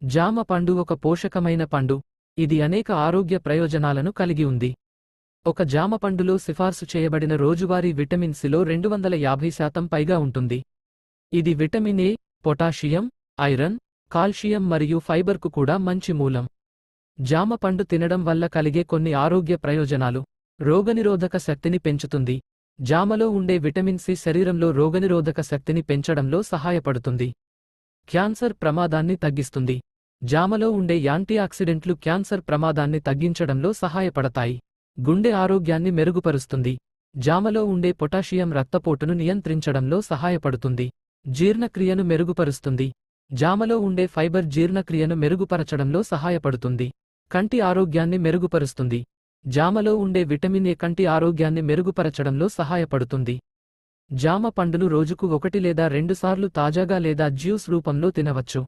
జామ పండు ఒక పోషకమైన పండు. ఇది అనేక ఆరోగ్య ప్రయోజనాలను కలిగి ఉంది. ఒక జామ పండులో సిఫార్సు చేయబడిన రోజువారీ విటమిన్ సిలో 250% పైగా ఉంటుంది. ఇది vitamin A, potassium, iron, calcium మరియు ఫైబర్కు కూడా మంచి మూలం. జామ పండు తినడం వల్ల కలిగే కొన్ని ఆరోగ్య ప్రయోజనాలు: రోగనిరోధక శక్తిని పెంచుతుంది. జామలో ఉండే విటమిన్ సి శరీరంలో రోగనిరోధక శక్తిని పెంచడంలో సహాయపడుతుంది. క్యాన్సర్ ప్రమాదాన్ని తగ్గిస్తుంది. జామలో ఉండే యాంటీఆక్సిడెంట్లు క్యాన్సర్ ప్రమాదాన్ని తగ్గించడంలో సహాయపడతాయి. గుండె ఆరోగ్యాన్ని మెరుగుపరుస్తుంది. జామలో ఉండే పొటాషియం రక్తపోటును నియంత్రించడంలో సహాయపడుతుంది. జీర్ణక్రియను మెరుగుపరుస్తుంది. జామలో ఉండే ఫైబర్ జీర్ణక్రియను మెరుగుపరచడంలో సహాయపడుతుంది. కంటి ఆరోగ్యాన్ని మెరుగుపరుస్తుంది. జామలో ఉండే విటమిన్ ఏ కంటి ఆరోగ్యాన్ని మెరుగుపరచడంలో సహాయపడుతుంది. జామ పండును రోజుకు 1 లేదా 2 సార్లు తాజాగా లేదా జ్యూస్ రూపంలో తినవచ్చు.